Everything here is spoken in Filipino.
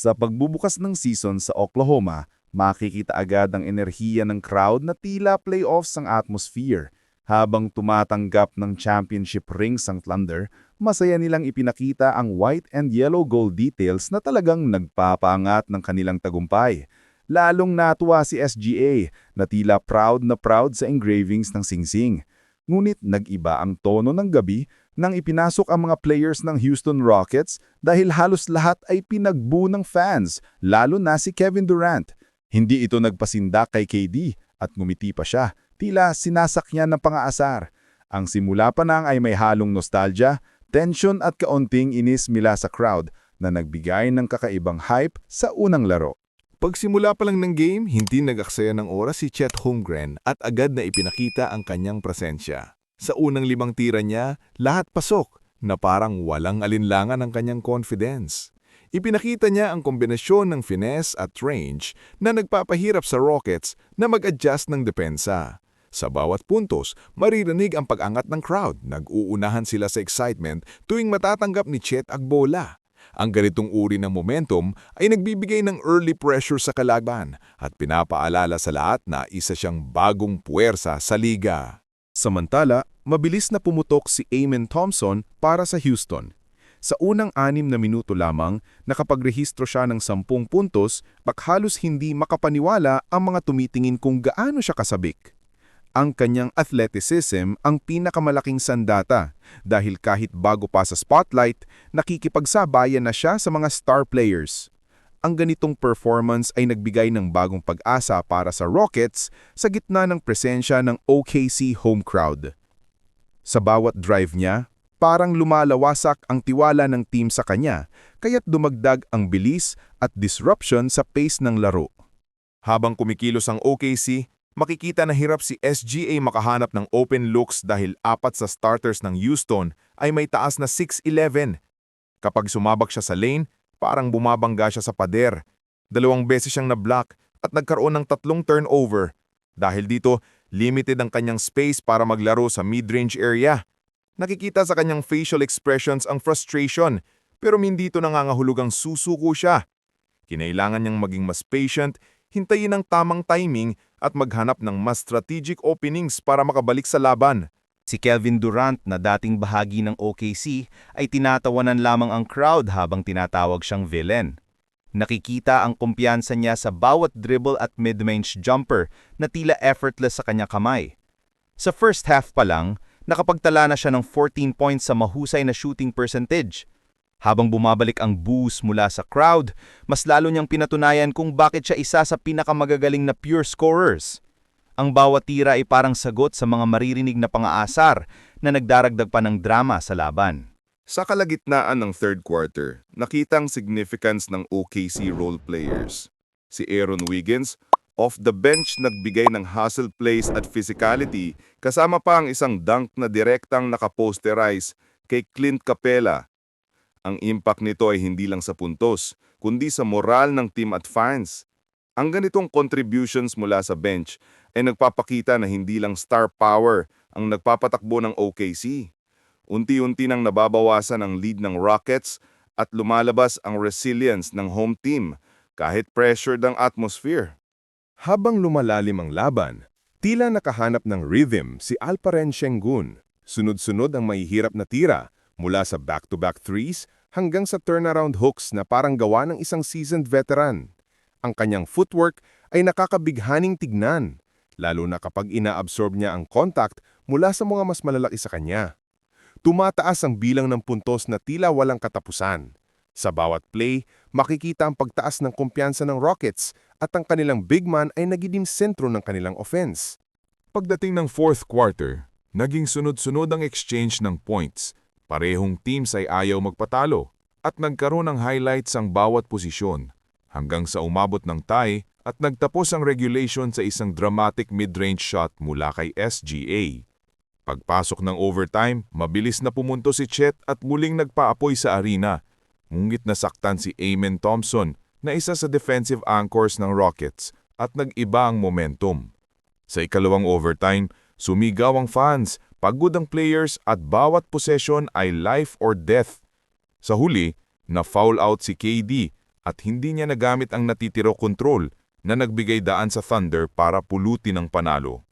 Sa pagbubukas ng season sa Oklahoma, makikita agad ang enerhiya ng crowd na tila playoffs ang atmosphere. Habang tumatanggap ng championship rings ang Thunder, masaya nilang ipinakita ang white and yellow gold details na talagang nagpapaangat ng kanilang tagumpay. Lalong natuwa si SGA na tila proud na proud sa engravings ng singsing. Ngunit nag-iba ang tono ng gabi nang ipinasok ang mga players ng Houston Rockets dahil halos lahat ay pinagbu ng fans, lalo na si Kevin Durant. Hindi ito nagpasindak kay KD at ngumiti pa siya, tila sinasakyan ng pang-aasar. Ang simula pa nang ay may halong nostalgia, tension at kaunting inis mula sa crowd na nagbigay ng kakaibang hype sa unang laro. Pagsimula pa lang ng game, hindi nag-aksaya ng oras si Chet Holmgren at agad na ipinakita ang kanyang presensya. Sa unang 5 tira niya, lahat pasok na parang walang alinlangan ang kanyang confidence. Ipinakita niya ang kombinasyon ng finesse at range na nagpapahirap sa Rockets na mag-adjust ng depensa. Sa bawat puntos, maririnig ang pag-angat ng crowd. Nag-uunahan sila sa excitement tuwing matatanggap ni Chet ang bola. Ang ganitong uri ng momentum ay nagbibigay ng early pressure sa kalaban at pinapaalala sa lahat na isa siyang bagong puwersa sa liga. Samantala, mabilis na pumutok si Amen Thompson para sa Houston. Sa unang 6 na minuto lamang, nakapagrehistro siya ng 10 puntos, halos hindi makapaniwala ang mga tumitingin kung gaano siya kasabik. Ang kanyang athleticism ang pinakamalaking sandata dahil kahit bago pa sa spotlight, nakikipagsabayan na siya sa mga star players. Ang ganitong performance ay nagbigay ng bagong pag-asa para sa Rockets sa gitna ng presensya ng OKC home crowd. Sa bawat drive niya, parang lumalawasak ang tiwala ng team sa kanya, kaya't dumagdag ang bilis at disruption sa pace ng laro. Habang kumikilos ang OKC, makikita na hirap si SGA makahanap ng open looks dahil 4 sa starters ng Houston ay may taas na 6'11". Kapag sumabak siya sa lane, parang bumabangga siya sa pader. 2 beses siyang na-block at nagkaroon ng 3 turnover. Dahil dito, limited ang kanyang space para maglaro sa mid-range area. Nakikita sa kanyang facial expressions ang frustration, pero hindi ito nangangahulugang susuko siya. Kinailangan niyang maging mas patient, hintayin ang tamang timing at maghanap ng mas strategic openings para makabalik sa laban. Si Kevin Durant na dating bahagi ng OKC ay tinatawanan lamang ang crowd habang tinatawag siyang villain. Nakikita ang kumpiyansa niya sa bawat dribble at mid-range jumper na tila effortless sa kanyang kamay. Sa first half pa lang, nakapagtala na siya ng 14 points sa mahusay na shooting percentage. Habang bumabalik ang boost mula sa crowd, mas lalo niyang pinatunayan kung bakit siya isa sa pinakamagagaling na pure scorers. Ang bawat tira ay parang sagot sa mga maririnig na pang-aasar na nagdaragdag pa ng drama sa laban. Sa kalagitnaan ng third quarter, nakita ang significance ng OKC role players. Si Aaron Wiggins, off the bench nagbigay ng hustle plays at physicality, kasama pa ang isang dunk na direktang nakaposterize kay Clint Capela. Ang impact nito ay hindi lang sa puntos, kundi sa moral ng team at fans. Ang ganitong contributions mula sa bench ay nagpapakita na hindi lang star power ang nagpapatakbo ng OKC. Unti-unti nang nababawasan ang lead ng Rockets at lumalabas ang resilience ng home team kahit pressured ang atmosphere. Habang lumalalim ang laban, tila nakahanap ng rhythm si Alperen Sengun. Sunod-sunod ang mahihirap na tira mula sa back-to-back threes hanggang sa turnaround hooks na parang gawa ng isang seasoned veteran. Ang kanyang footwork ay nakakabighaning tignan, lalo na kapag ina-absorb niya ang contact mula sa mga mas malalaki sa kanya. Tumataas ang bilang ng puntos na tila walang katapusan. Sa bawat play, makikita ang pagtaas ng kumpiyansa ng Rockets at ang kanilang big man ay nagiging sentro ng kanilang offense. Pagdating ng fourth quarter, naging sunod-sunod ang exchange ng points. Parehong teams ay ayaw magpatalo at nagkaroon ng highlights ang bawat posisyon hanggang sa umabot ng tie at nagtapos ang regulation sa isang dramatic mid-range shot mula kay SGA. Pagpasok ng overtime, mabilis na pumunto si Chet at muling nagpaapoy sa arena. Ngunit nasaktan si Amen Thompson na isa sa defensive anchors ng Rockets at nag-iba ang momentum. Sa ikalawang overtime, sumigaw ang fans, pagod ang players at bawat possession ay life or death. Sa huli, na-foul out si KD at hindi niya nagamit ang natitiro kontrol na nagbigay daan sa Thunder para pulutin ang panalo.